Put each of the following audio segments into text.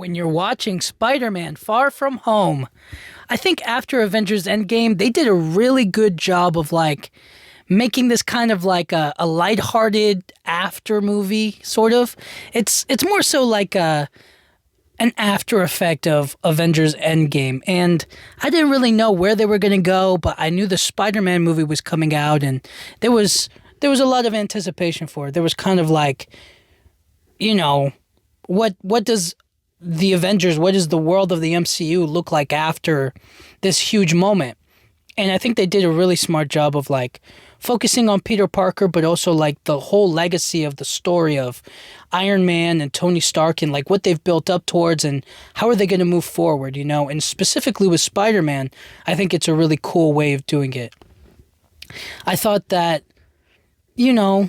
when you're watching Spider-Man Far From Home. I think after Avengers Endgame, they did a really good job of like making this kind of like a lighthearted after movie, sort of. It's more so like an after effect of Avengers Endgame. And I didn't really know where they were going to go, but I knew the Spider-Man movie was coming out, and there was a lot of anticipation for it. There was kind of like, you know, what does the Avengers, what does the world of the MCU look like after this huge moment? And I think they did a really smart job of like focusing on Peter Parker, but also like the whole legacy of the story of Iron Man and Tony Stark and like what they've built up towards and how are they going to move forward, you know? And specifically with Spider-Man, I think it's a really cool way of doing it. I thought that, you know,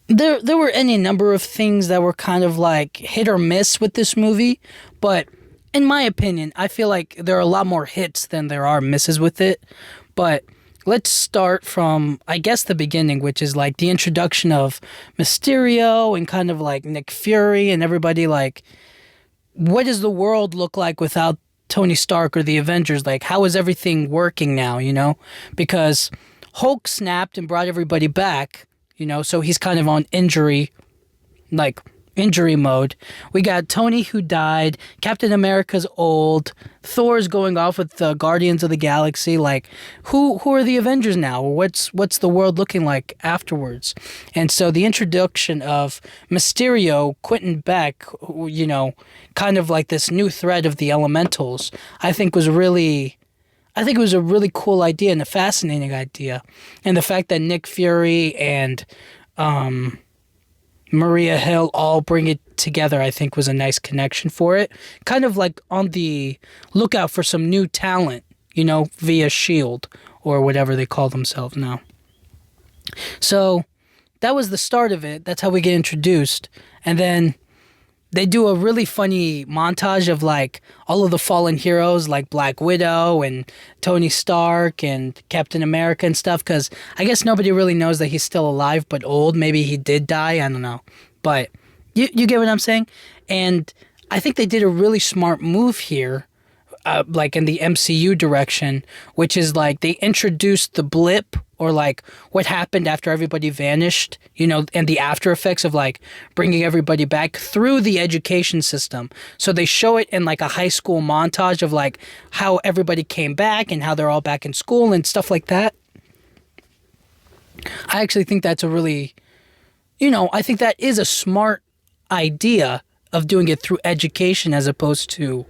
there were any number of things that were kind of like hit or miss with this movie, but in my opinion, I feel like there are a lot more hits than there are misses with it. But let's start from, I guess, the beginning, which is like the introduction of Mysterio and kind of like Nick Fury and everybody. Like, what does the world look like without Tony Stark or the Avengers? Like, how is everything working now, you know? Because Hulk snapped and brought everybody back, you know, so he's kind of on injury mode. We got Tony who died, Captain America's old, Thor's going off with the Guardians of the Galaxy. Like, who are the Avengers now? What's the world looking like afterwards? And so the introduction of Mysterio, Quentin Beck, you know, kind of like this new threat of the Elementals, I think it was a really cool idea and a fascinating idea. And the fact that Nick Fury and Maria Hill all bring it together, I think, was a nice connection for it. Kind of like on the lookout for some new talent, you know, via S.H.I.E.L.D. or whatever they call themselves now. So that was the start of it. That's how we get introduced. And then they do a really funny montage of like all of the fallen heroes like Black Widow and Tony Stark and Captain America and stuff, because I guess nobody really knows that he's still alive but old. Maybe he did die, I don't know. But you get what I'm saying? And I think they did a really smart move here, like in the MCU direction, which is like they introduced the blip, or like what happened after everybody vanished, you know, and the after effects of like bringing everybody back through the education system. So they show it in like a high school montage of like how everybody came back and how they're all back in school and stuff like that. I actually think that's a really, you know, I think that is a smart idea of doing it through education as opposed to,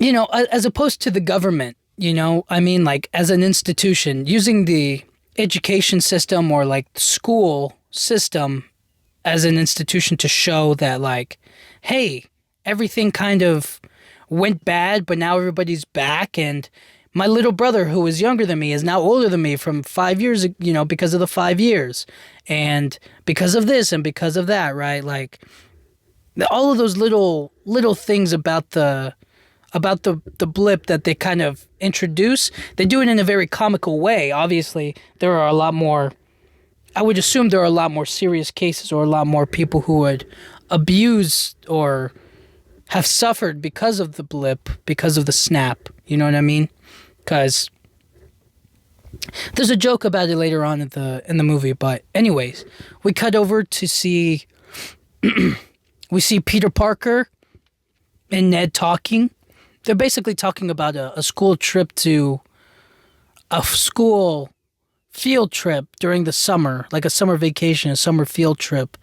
you know, as opposed to the government. You know, I mean, like, as an institution, using the education system or, like, school system as an institution to show that, like, hey, everything kind of went bad, but now everybody's back, and my little brother, who was younger than me, is now older than me from 5 years, you know, because of the 5 years, and because of this and because of that, right? Like, all of those little things about the blip that they kind of introduce, they do it in a very comical way. Obviously, there are a lot more, I would assume there are a lot more serious cases or a lot more people who would abuse or have suffered because of the blip, because of the snap. You know what I mean? Because there's a joke about it later on in the movie. But anyways, we cut over to see, we see Peter Parker and Ned talking. They're basically talking about a school trip to a school field trip during the summer, like a summer vacation, a summer field trip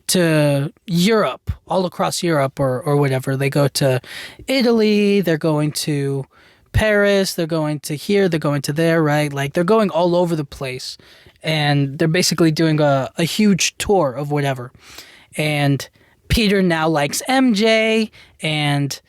to Europe, all across Europe or whatever. They go to Italy, they're going to Paris, they're going to here, they're going to there, right? Like they're going all over the place, and they're basically doing a huge tour of whatever. And Peter now likes MJ, and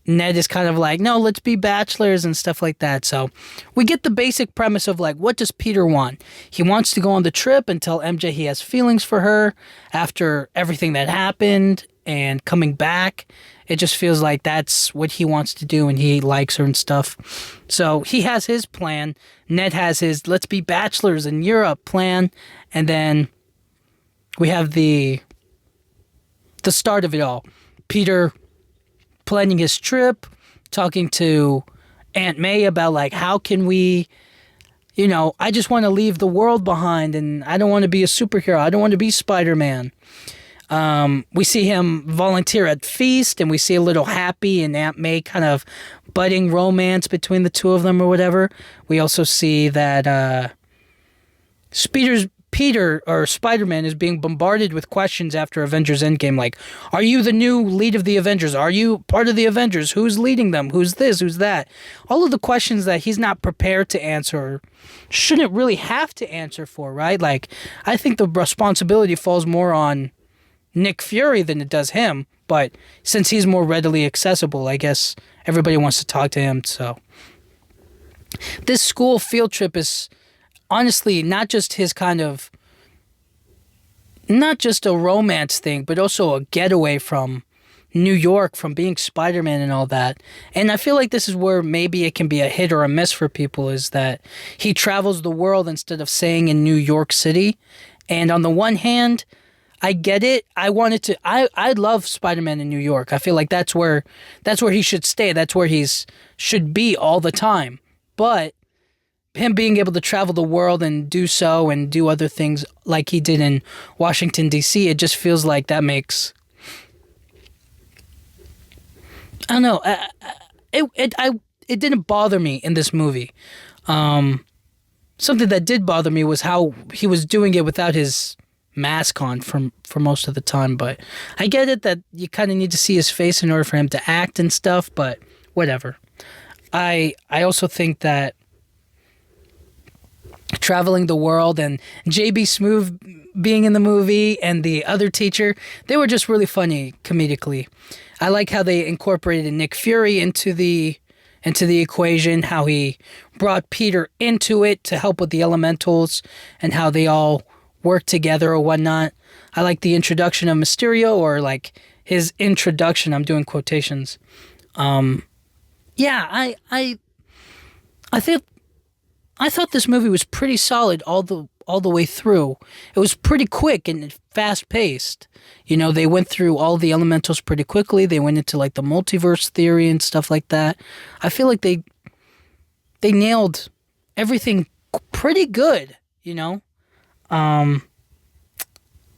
Ned is kind of like, no, let's be bachelors and stuff like that. So we get the basic premise of like, what does Peter want? He wants to go on the trip and tell MJ he has feelings for her after everything that happened and coming back. It just feels like that's what he wants to do and he likes her and stuff. So he has his plan. Ned has his let's be bachelors in Europe plan. And then we have the the start of it all. Peter planning his trip, talking to Aunt May about like how can we, I just want to leave the world behind and I don't want to be a superhero. I don't want to be Spider-Man. We see him volunteer at Feast, and we see a little Happy and Aunt May kind of budding romance between the two of them or whatever. We also see that Peter or Spider-Man is being bombarded with questions after Avengers Endgame, like, are you the new lead of the Avengers? Are you part of the Avengers? Who's leading them? Who's this? Who's that? All of the questions that he's not prepared to answer, shouldn't really have to answer for, right? Like, I think the responsibility falls more on Nick Fury than it does him, but since he's more readily accessible, I guess everybody wants to talk to him, so. This school field trip is honestly not just not just a romance thing, but also a getaway from New York, from being Spider-Man and all that. And I feel like this is where maybe it can be a hit or a miss for people, is that he travels the world instead of staying in New York City. And on the one hand, I get it. I love Spider-Man in New York. I feel like that's where he should stay. That's where should be all the time. But him being able to travel the world and do so and do other things like he did in Washington, D.C., it just feels like that makes... I don't know. It didn't bother me in this movie. Something that did bother me was how he was doing it without his mask on for most of the time, but I get it that you kind of need to see his face in order for him to act and stuff, but whatever. I also think that traveling the world and JB Smoove being in the movie and the other teacher, they were just really funny comedically. I like how they incorporated Nick Fury into the equation, how he brought Peter into it to help with the elementals and how they all work together or whatnot. I like the introduction of Mysterio, or like his introduction. I'm doing quotations. Yeah, I thought this movie was pretty solid all the way through. It was pretty quick and fast paced. They went through all the elementals pretty quickly. They went into like the multiverse theory and stuff like that. I feel like they nailed everything pretty good,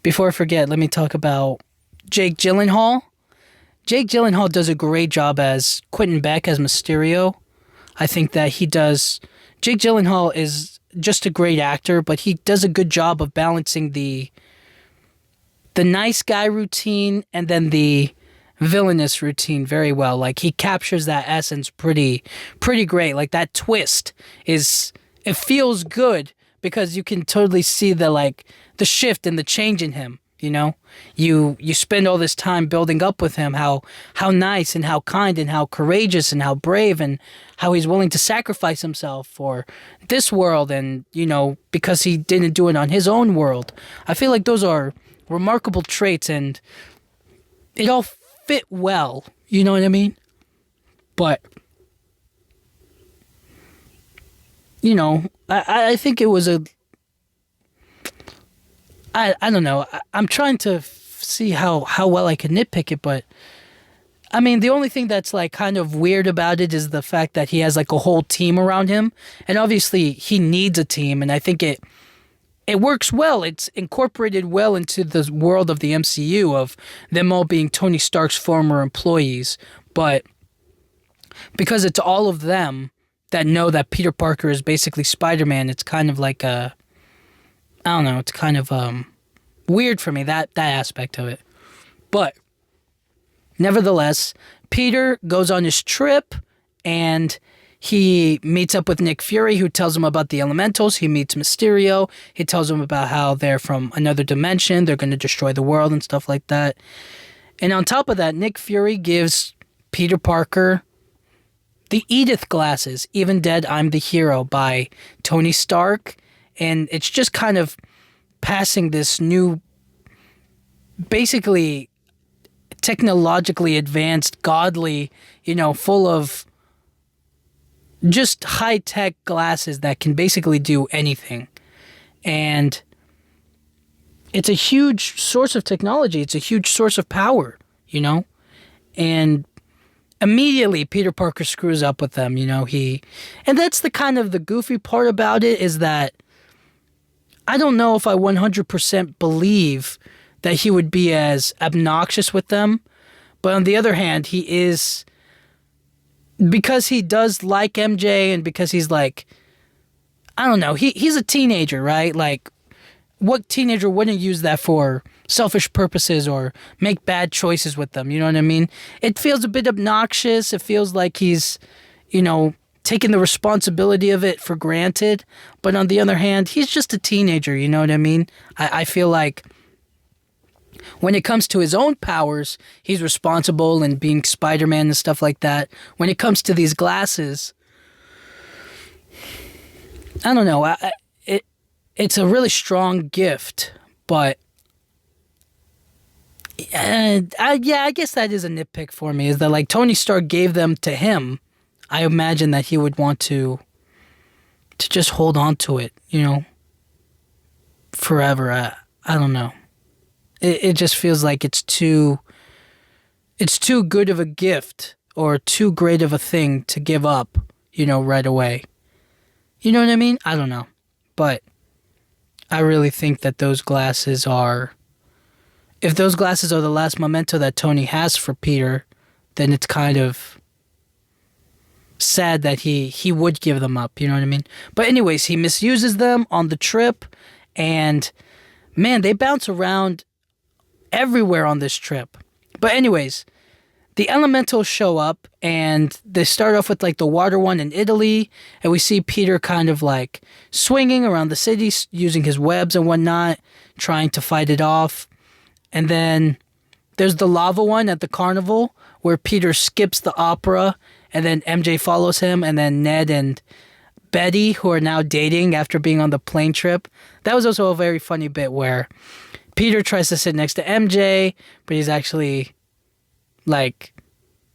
Before I forget, let me talk about Jake Gyllenhaal. Jake Gyllenhaal does a great job as Quentin Beck as Mysterio. I think that Jake Gyllenhaal is just a great actor, but he does a good job of balancing the nice guy routine and then the villainous routine very well. Like, he captures that essence pretty great. Like, that twist it feels good because you can totally see the shift and the change in him. You spend all this time building up with him, how nice and how kind and how courageous and how brave and how he's willing to sacrifice himself for this world and, because he didn't do it on his own world. I feel like those are remarkable traits and it all fit well. You know what I mean? But, I think it was I don't know. I'm trying to see how well I can nitpick it, but I mean, the only thing that's like kind of weird about it is the fact that he has like a whole team around him, and obviously he needs a team, and I think it works well. It's incorporated well into the world of the MCU of them all being Tony Stark's former employees, but because it's all of them that know that Peter Parker is basically Spider-Man, it's kind of like I don't know, it's kind of weird for me, that aspect of it. But nevertheless, Peter goes on his trip and he meets up with Nick Fury, who tells him about the elementals. He meets Mysterio. He tells him about how they're from another dimension. They're going to destroy the world and stuff like that. And on top of that, Nick Fury gives Peter Parker the Edith glasses, Even Dead, I'm the Hero by Tony Stark. And it's just kind of passing this new, basically technologically advanced, godly, full of just high-tech glasses that can basically do anything. And it's a huge source of technology. It's a huge source of power, you know? And immediately Peter Parker screws up with them, you know? And that's the kind of the goofy part about it, is that I don't know if I 100% believe that he would be as obnoxious with them. But on the other hand, he is, because he does like MJ, and because he's like, I don't know, he's a teenager, right? Like, what teenager wouldn't use that for selfish purposes or make bad choices with them? You know what I mean? It feels a bit obnoxious. It feels like he's, you know, taking the responsibility of it for granted. But on the other hand, he's just a teenager, you know what I mean? I feel like when it comes to his own powers, he's responsible, and being Spider-Man and stuff like that. When it comes to these glasses, I don't know. It's a really strong gift, but I guess that is a nitpick for me, is that like Tony Stark gave them to him. I imagine that he would want to just hold on to it, you know, forever. I don't know. It just feels like it's too good of a gift, or too great of a thing to give up, you know, right away. You know what I mean? I don't know. But I really think that those glasses are, if those glasses are the last memento that Tony has for Peter, then it's kind of sad that he would give them up, you know what I mean? But anyways, he misuses them on the trip, and man, they bounce around everywhere on this trip. But anyways, the elementals show up, and they start off with like the water one in Italy, and we see Peter kind of like swinging around the city using his webs and whatnot, trying to fight it off. And then there's the lava one at the carnival, where Peter skips the opera, and then MJ follows him, and then Ned and Betty, who are now dating after being on the plane trip. That was also a very funny bit where Peter tries to sit next to MJ, but he's actually like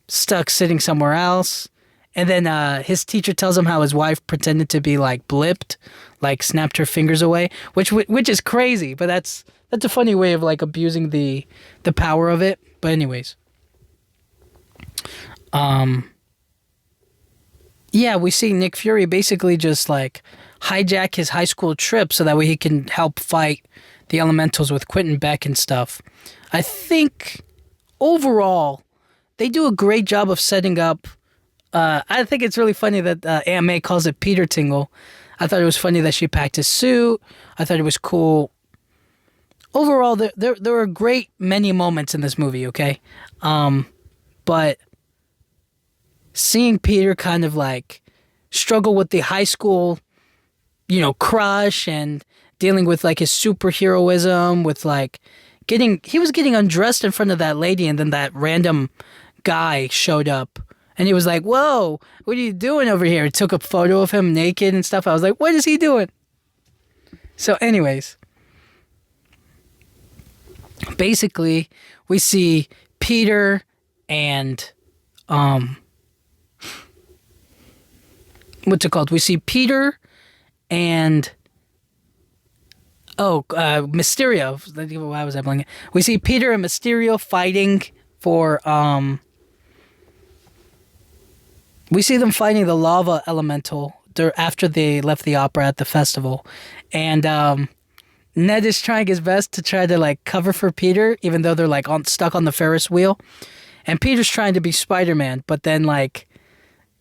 stuck sitting somewhere else. And then his teacher tells him how his wife pretended to be like blipped, like snapped her fingers away, which is crazy, but that's a funny way of like abusing the power of it. But anyways, yeah, we see Nick Fury basically just like hijack his high school trip so that way he can help fight the elementals with Quentin Beck and stuff. I think overall they do a great job of setting up. I think it's really funny that Aunt May calls it Peter Tingle. I thought it was funny that she packed his suit. I thought it was cool. Overall, there were great many moments in this movie, okay? But seeing Peter kind of like struggle with the high school, you know, crush, and dealing with like his superheroism, with like he was getting undressed in front of that lady, and then that random guy showed up, and he was like, "Whoa, what are you doing over here?" He took a photo of him naked and stuff. I was like, what is he doing? So anyways, basically we see Peter and what's it called? We see Peter and Mysterio. Why was I blanking? We see Peter and Mysterio fighting for we see them fighting the lava elemental after they left the opera at the festival, and Ned is trying his best to try to like cover for Peter, even though they're like stuck on the Ferris wheel, and Peter's trying to be Spider-Man, but then like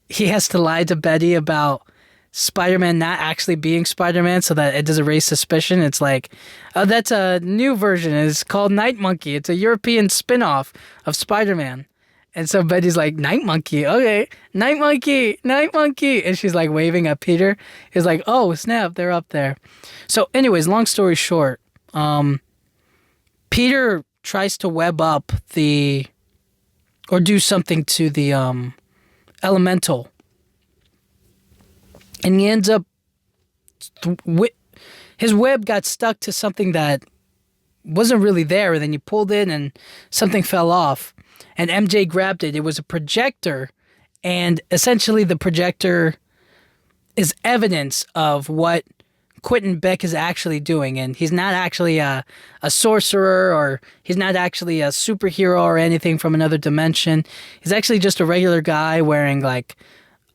he has to lie to Betty about Spider-Man not actually being Spider-Man so that it doesn't raise suspicion. It's like, oh, that's a new version. It's called Night Monkey. It's a European spin-off of Spider-Man. And so Betty's like, Night Monkey, okay, Night Monkey, Night Monkey. And she's like waving at Peter. He's like, oh, snap, they're up there. So anyways, long story short, Peter tries to web up or do something to the elemental. And he ends up, his web got stuck to something that wasn't really there. And then you pulled it and something fell off. And MJ grabbed it. It was a projector. And essentially the projector is evidence of what Quentin Beck is actually doing. And he's not actually a sorcerer, or he's not actually a superhero or anything from another dimension. He's actually just a regular guy wearing like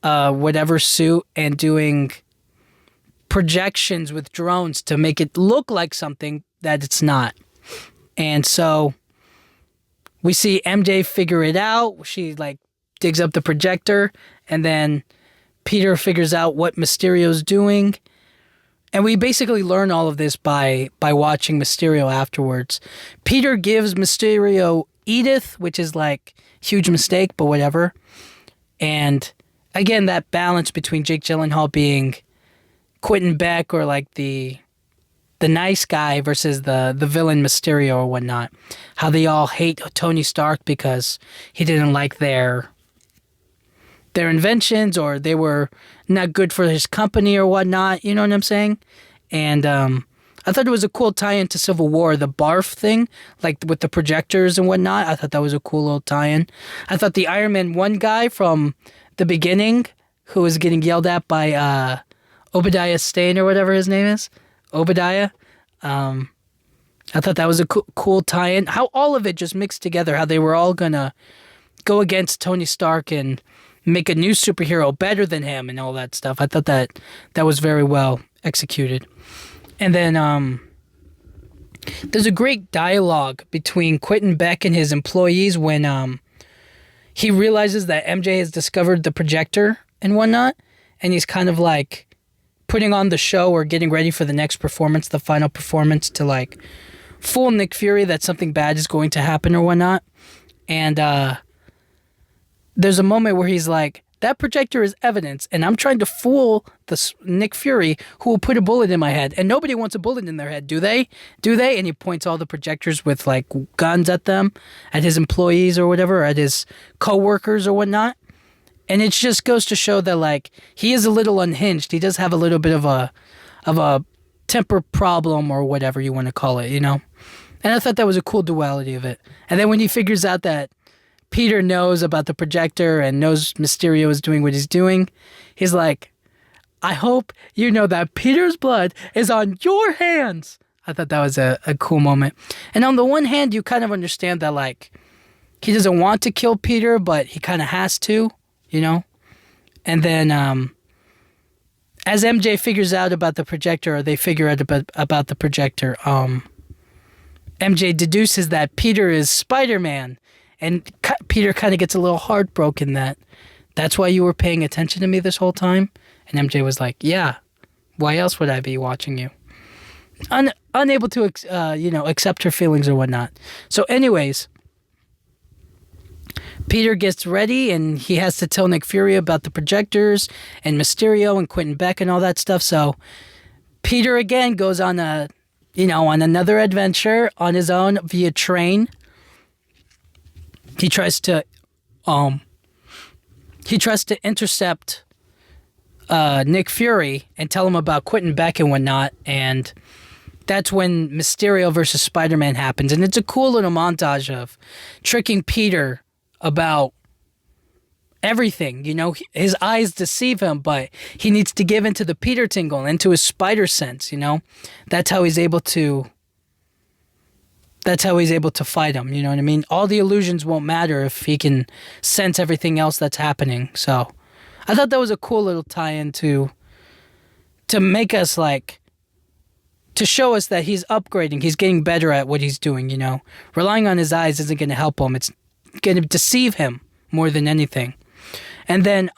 whatever suit and doing projections with drones to make it look like something that it's not. And so we see MJ figure it out. She like digs up the projector, and then Peter figures out what Mysterio's doing. And we basically learn all of this by watching Mysterio afterwards. Peter gives Mysterio Edith, which is like huge mistake, but whatever. And again, that balance between Jake Gyllenhaal being Quentin Beck, or like the nice guy, versus the villain Mysterio or whatnot. How they all hate Tony Stark because he didn't like their inventions, or they were not good for his company or whatnot. You know what I'm saying? And I thought it was a cool tie-in to Civil War, the barf thing, like with the projectors and whatnot. I thought that was a cool little tie-in. I thought the Iron Man 1 guy from the beginning, who was getting yelled at by Obadiah Stane or whatever his name is, Obadiah. I thought that was a cool tie-in. How all of it just mixed together, how they were all gonna go against Tony Stark and make a new superhero better than him and all that stuff. I thought that was very well executed. And then there's a great dialogue between Quentin Beck and his employees when he realizes that MJ has discovered the projector and whatnot, and he's kind of like putting on the show or getting ready for the next performance, the final performance, to like fool Nick Fury that something bad is going to happen or whatnot. And there's a moment where he's like, that projector is evidence, and I'm trying to fool this Nick Fury, who will put a bullet in my head. And nobody wants a bullet in their head, do they? And he points all the projectors with like guns at them, at his employees or whatever, or at his co-workers or whatnot. And it just goes to show that like he is a little unhinged. He does have a little bit of a temper problem, or whatever you want to call it, you know? And I thought that was a cool duality of it. And then when he figures out that Peter knows about the projector and knows Mysterio is doing what he's doing, he's like, I hope you know that Peter's blood is on your hands. I thought that was a cool moment. And on the one hand, you kind of understand that like he doesn't want to kill Peter, but he kind of has to, you know? And then as MJ figures out about the projector, or they figure out about the projector, MJ deduces that Peter is Spider-Man. And Peter kind of gets a little heartbroken that's why you were paying attention to me this whole time. And MJ was like, yeah, why else would I be watching you? Unable to, accept her feelings or whatnot. So anyways, Peter gets ready and he has to tell Nick Fury about the projectors and Mysterio and Quentin Beck and all that stuff. So Peter again goes on on another adventure on his own via train. He tries to intercept Nick Fury and tell him about Quentin Beck and whatnot, and that's when Mysterio versus Spider-Man happens. And it's a cool little montage of tricking Peter about everything. You know, his eyes deceive him, but he needs to give into the Peter tingle and into his spider sense, you know? That's how he's able to fight him, you know what I mean? All the illusions won't matter if he can sense everything else that's happening. So I thought that was a cool little tie-in to make us like, to show us that he's upgrading, he's getting better at what he's doing, you know? Relying on his eyes isn't going to help him. It's going to deceive him more than anything. And then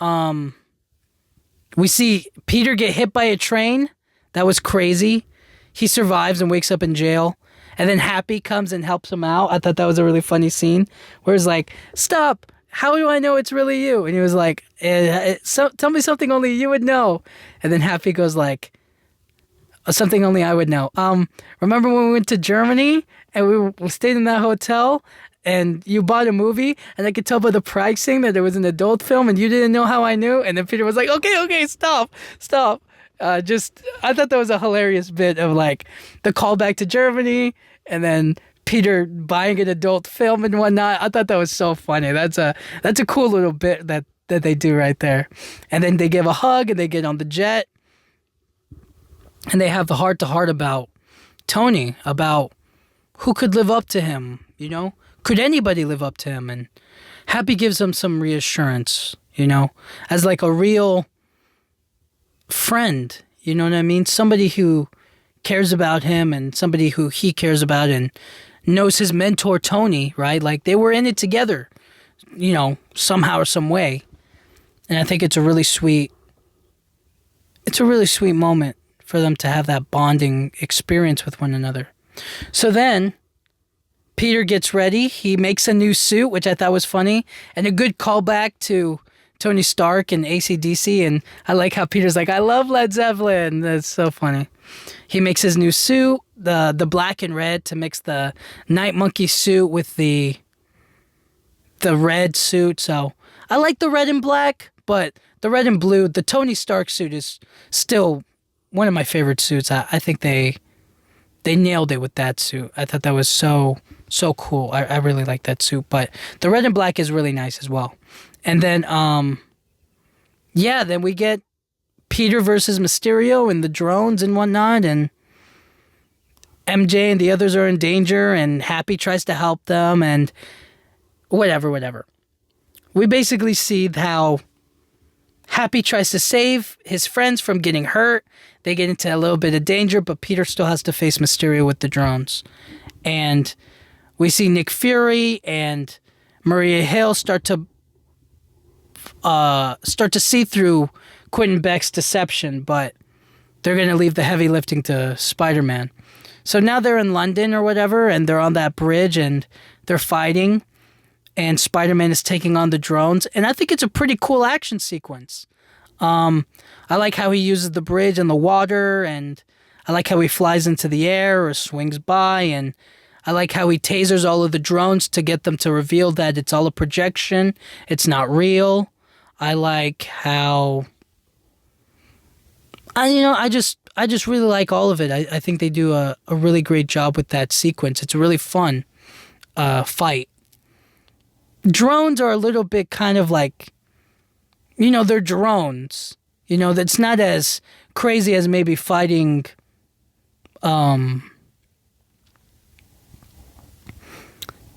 we see Peter get hit by a train. That was crazy. He survives and wakes up in jail. And then Happy comes and helps him out. I thought that was a really funny scene where he's like, stop, how do I know it's really you? And he was like, tell me something only you would know. And then Happy goes like, something only I would know. Remember when we went to Germany and we stayed in that hotel and you bought a movie and I could tell by the pricing that it was an adult film and you didn't know how I knew? And then Peter was like, okay, stop. I thought that was a hilarious bit of like the callback to Germany and then Peter buying an adult film and whatnot. I thought that was so funny. That's a cool little bit that they do right there. And then they give a hug and they get on the jet. and they have the heart to heart about Tony, about who could live up to him, you know? Could anybody live up to him? And Happy gives him some reassurance, you know, as like a real friend, you know what I mean? Somebody who cares about him and somebody who he cares about and knows his mentor, Tony, right? Like they were in it together, you know, somehow or some way. And I think it's a really sweet moment for them to have that bonding experience with one another. So then Peter gets ready. He makes a new suit, which I thought was funny, and a good callback to Tony Stark and AC/DC. And I like how Peter's like, I love Led Zeppelin. That's so funny. He makes his new suit, the black and red, to mix the Night Monkey suit with the red suit. So I like the red and black, but the red and blue, the Tony Stark suit is still one of my favorite suits. I think they nailed it with that suit. I thought that was so cool. I really like that suit. But the red and black is really nice as well. And then, then we get Peter versus Mysterio and the drones and whatnot. And MJ and the others are in danger. And Happy tries to help them. And whatever. We basically see how Happy tries to save his friends from getting hurt. They get into a little bit of danger, but Peter still has to face Mysterio with the drones. And we see Nick Fury and Maria Hill start to see through Quentin Beck's deception, but they're going to leave the heavy lifting to Spider-Man. So now they're in London or whatever, and they're on that bridge, and they're fighting, and Spider-Man is taking on the drones, and I think it's a pretty cool action sequence. I like how he uses the bridge and the water, and I like how he flies into the air or swings by, and I like how he tasers all of the drones to get them to reveal that it's all a projection, it's not real. I like how I just really like all of it. I think they do a really great job with that sequence. It's a really fun fight. Drones are a little bit kind of like, they're drones. That's not as crazy as maybe fighting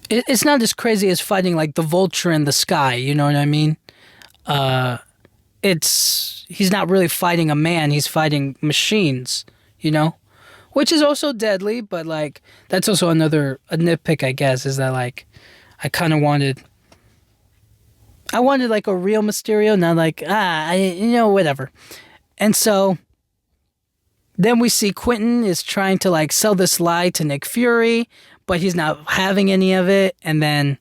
it's not as crazy as fighting like the Vulture in the sky, you know what I mean? He's not really fighting a man, he's fighting machines, which is also deadly, but like that's also a nitpick, I guess, is that like I wanted like a real Mysterio, not like whatever. And so then we see Quentin is trying to like sell this lie to Nick Fury, but he's not having any of it, and then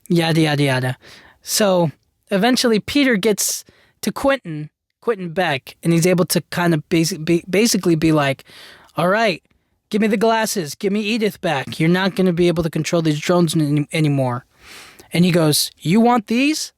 yada yada yada. So eventually Peter gets to Quentin Beck, and he's able to kind of basically be like, all right, give me the glasses, give me Edith back. You're not going to be able to control these drones anymore. And he goes, you want these?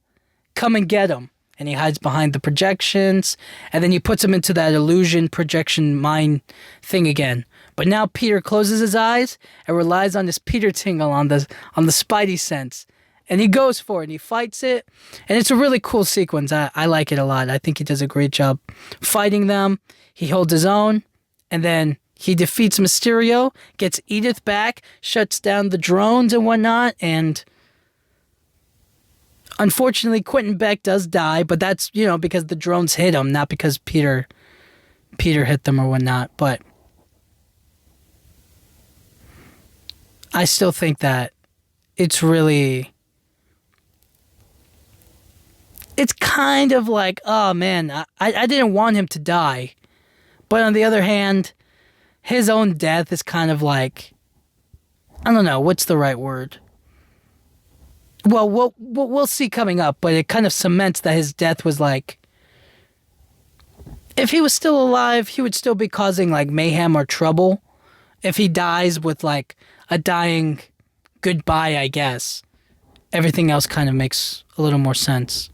Come and get them. And he hides behind the projections, and then he puts them into that illusion projection mind thing again. But now Peter closes his eyes and relies on his Peter tingle on the Spidey sense. And he goes for it, and he fights it. And it's a really cool sequence. I like it a lot. I think he does a great job fighting them. He holds his own, and then he defeats Mysterio, gets Edith back, shuts down the drones and whatnot, and unfortunately Quentin Beck does die, but that's, because the drones hit him, not because Peter hit them or whatnot. But I still think that it's kind of like, oh man, I didn't want him to die. But on the other hand, his own death is kind of like, I don't know, what's the right word? Well, we'll see coming up, but it kind of cements that his death was like, if he was still alive, he would still be causing like mayhem or trouble. If he dies with like a dying goodbye, I guess, everything else kind of makes a little more sense.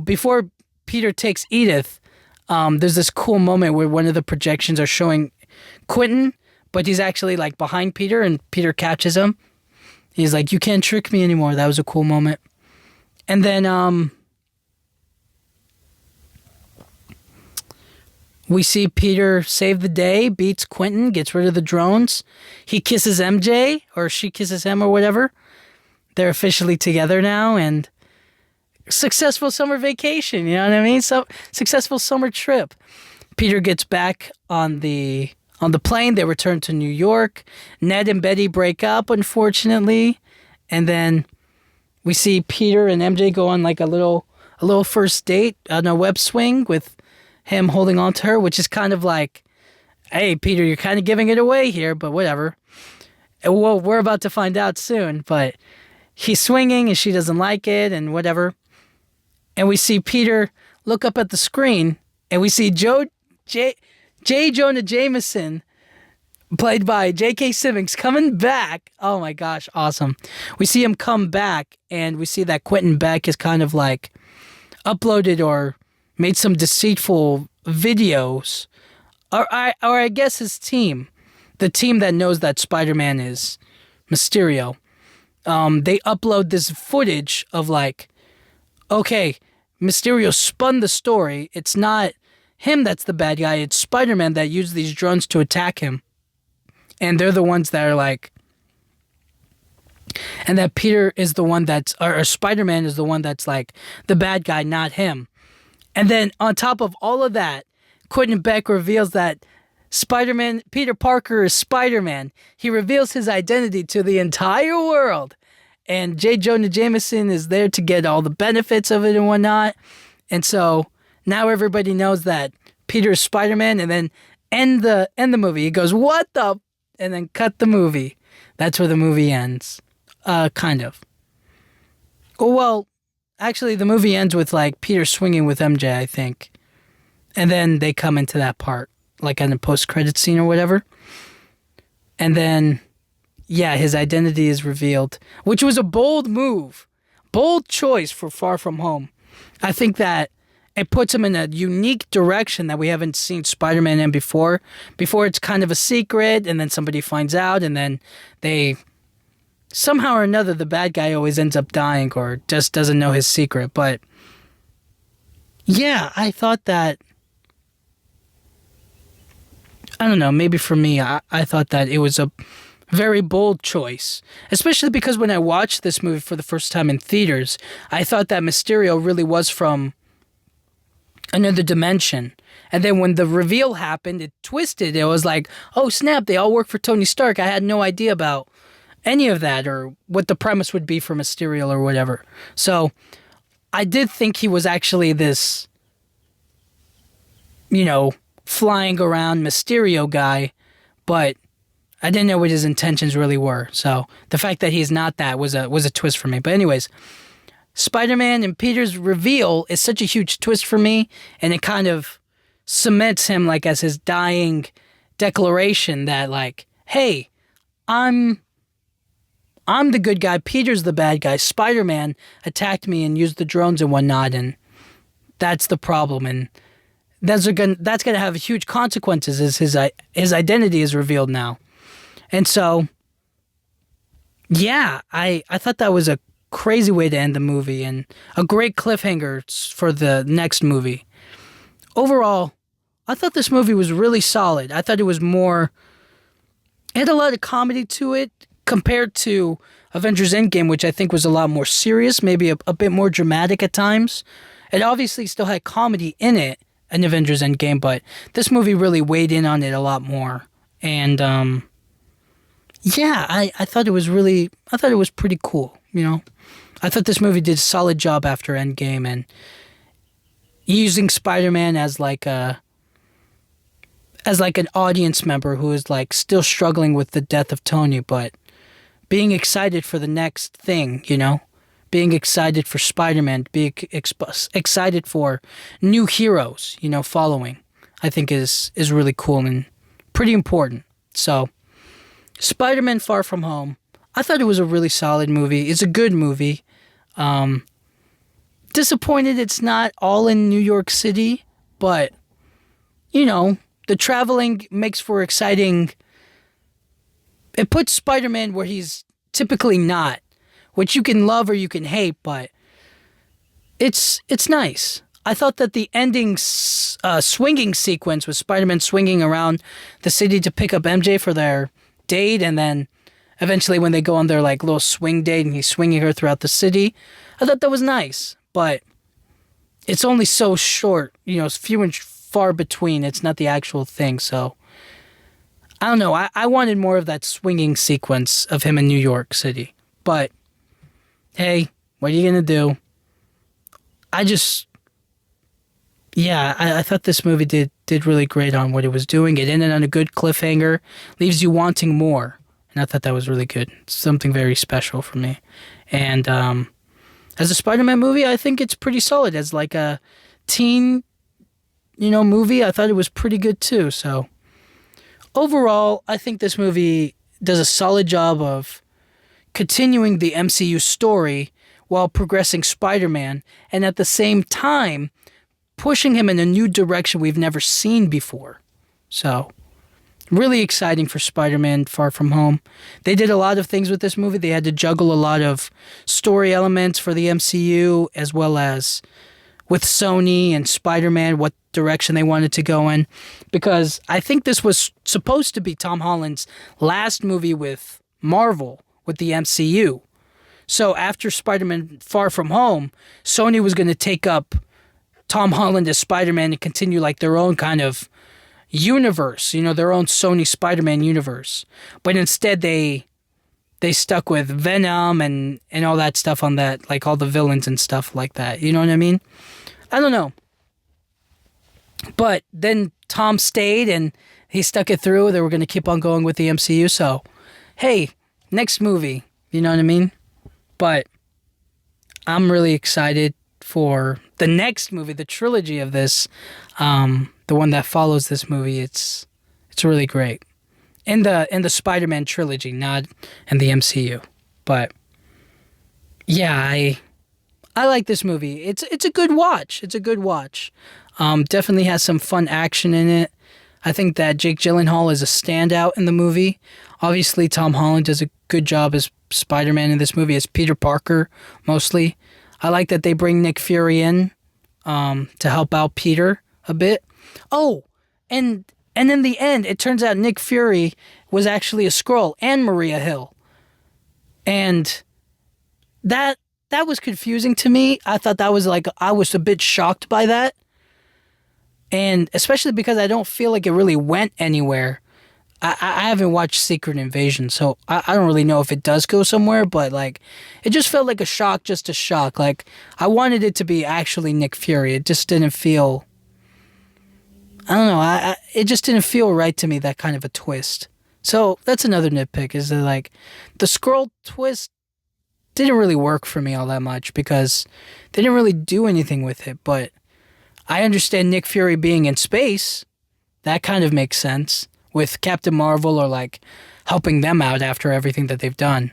Before Peter takes Edith, there's this cool moment where one of the projections are showing Quentin, but he's actually like behind Peter, and Peter catches him. He's like, you can't trick me anymore. That was a cool moment. And then We see Peter save the day, beats Quentin, gets rid of the drones. He kisses MJ, or she kisses him, or whatever. They're officially together now, and successful summer vacation, you know what I mean? So successful summer trip. Peter gets back on the plane. They return to New York. Ned and Betty break up, unfortunately, and then we see Peter and MJ go on like a little first date on a web swing with him holding on to her, which is kind of like, hey, Peter, you're kind of giving it away here, but whatever. Well, we're about to find out soon, but he's swinging and she doesn't like it and whatever. And we see Peter look up at the screen and we see J. Jonah Jameson, played by J.K. Simmons, coming back. Oh my gosh, awesome. We see him come back and we see that Quentin Beck is kind of like uploaded or made some deceitful videos, or I guess his team, the team that knows that Spider-Man is Mysterio, they upload this footage of like, okay, Mysterio spun the story. It's not him that's the bad guy. It's Spider-Man that used these drones to attack him. And they're the ones that are like, and that Peter is the one that's, or Spider-Man is the one that's like the bad guy, not him. And then on top of all of that, Quentin Beck reveals that Spider-Man, Peter Parker is Spider-Man. He reveals his identity to the entire world. And J. Jonah Jameson is there to get all the benefits of it and whatnot. And so now everybody knows that Peter is Spider-Man, and then end the movie. He goes, what the? And then cut the movie. That's where the movie ends. Kind of. Well, actually, the movie ends with like Peter swinging with MJ, I think. And then they come into that part, like in a post-credit scene or whatever. And then, yeah, his identity is revealed, which was a bold move. Bold choice for Far From Home. I think that it puts him in a unique direction that we haven't seen Spider-Man in before. Before it's kind of a secret, and then somebody finds out, and then they... somehow or another, the bad guy always ends up dying or just doesn't know his secret. But yeah, I thought that, I don't know, maybe for me, I thought that it was a very bold choice. Especially because when I watched this movie for the first time in theaters, I thought that Mysterio really was from another dimension. And then when the reveal happened, it twisted. It was like, oh snap, they all work for Tony Stark. I had no idea about any of that or what the premise would be for Mysterio or whatever. So I did think he was actually this, you know, flying around Mysterio guy, but I didn't know what his intentions really were. So the fact that he's not that was a twist for me. But anyways, Spider-Man and Peter's reveal is such a huge twist for me, and it kind of cements him like as his dying declaration that like, hey, I'm the good guy, Peter's the bad guy, Spider-Man attacked me and used the drones and whatnot, and that's the problem, and that's gonna have huge consequences as his identity is revealed now. And so, yeah, I thought that was a crazy way to end the movie and a great cliffhanger for the next movie. Overall, I thought this movie was really solid. I thought it was more... it had a lot of comedy to it compared to Avengers Endgame, which I think was a lot more serious, maybe a bit more dramatic at times. It obviously still had comedy in it in Avengers Endgame, but this movie really weighed in on it a lot more. And, yeah, I thought it was pretty cool, you know? I thought this movie did a solid job after Endgame, and using Spider-Man as like an audience member who is like still struggling with the death of Tony, but being excited for the next thing, you know? Being excited for Spider-Man, being excited for new heroes, you know, following, I think is really cool and pretty important. So, Spider-Man Far From Home, I thought it was a really solid movie. It's a good movie. Disappointed it's not all in New York City, but, you know, the traveling makes for exciting... it puts Spider-Man where he's typically not, which you can love or you can hate, but it's nice. I thought that the ending swinging sequence with Spider-Man swinging around the city to pick up MJ for their date, and then eventually when they go on their like little swing date and he's swinging her throughout the city, I thought that was nice. But it's only so short, it's few and far between. It's not the actual thing, so I don't know. I wanted more of that swinging sequence of him in New York City. But hey, what are you gonna do? I thought this movie did really great on what it was doing. It ended on a good cliffhanger, leaves you wanting more, and I thought that was really good. It's something very special for me. And as a Spider-Man movie, I think it's pretty solid. As like a teen, movie, I thought it was pretty good too. So overall, I think this movie does a solid job of continuing the MCU story while progressing Spider-Man, and at the same time pushing him in a new direction we've never seen before. So, really exciting for Spider-Man Far From Home. They did a lot of things with this movie. They had to juggle a lot of story elements for the MCU, as well as with Sony and Spider-Man, what direction they wanted to go in. Because I think this was supposed to be Tom Holland's last movie with Marvel, with the MCU. So after Spider-Man Far From Home, Sony was going to take up Tom Holland as Spider-Man and continue like their own kind of universe, their own Sony Spider-Man universe. But instead they stuck with Venom and all that stuff on that, like all the villains and stuff like that. You know what I mean? I don't know. But then Tom stayed and he stuck it through. They were going to keep on going with the MCU. So, hey, next movie. You know what I mean? But I'm really excited for the next movie, the trilogy of this, the one that follows this movie. It's really great. In the Spider-Man trilogy, not in the MCU. But yeah, I like this movie. It's a good watch. It's a good watch. Definitely has some fun action in it. I think that Jake Gyllenhaal is a standout in the movie. Obviously, Tom Holland does a good job as Spider-Man in this movie, as Peter Parker, mostly. I like that they bring Nick Fury in to help out Peter a bit. Oh, and in the end, it turns out Nick Fury was actually a Skrull and Maria Hill. And that was confusing to me. I thought that was I was a bit shocked by that. And especially because I don't feel like it really went anywhere. I haven't watched Secret Invasion, so I don't really know if it does go somewhere, but it just felt like a shock, just a shock. I wanted it to be actually Nick Fury. It just didn't feel, I don't know, it just didn't feel right to me, that kind of a twist. So that's another nitpick, is that the Skrull twist didn't really work for me all that much because they didn't really do anything with it, but I understand Nick Fury being in space. That kind of makes sense. With Captain Marvel or helping them out after everything that they've done.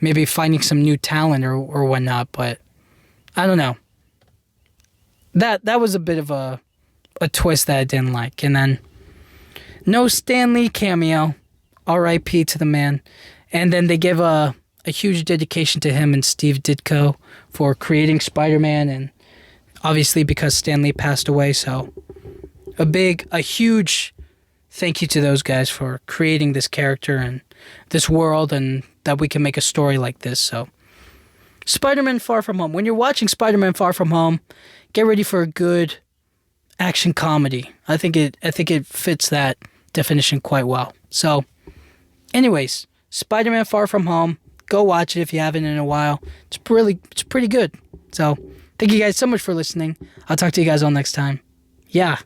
Maybe finding some new talent or whatnot, but I don't know. That was a bit of a twist that I didn't like. And then no Stan Lee cameo. R.I.P. to the man. And then they give a huge dedication to him and Steve Ditko for creating Spider-Man, and obviously because Stan Lee passed away, so a huge thank you to those guys for creating this character and this world, and that we can make a story like this. So, Spider-Man Far From Home. When you're watching Spider-Man Far From Home, get ready for a good action comedy. I think it fits that definition quite well. So, anyways, Spider-Man Far From Home. Go watch it if you haven't in a while. It's pretty good. So, thank you guys so much for listening. I'll talk to you guys all next time. Yeah.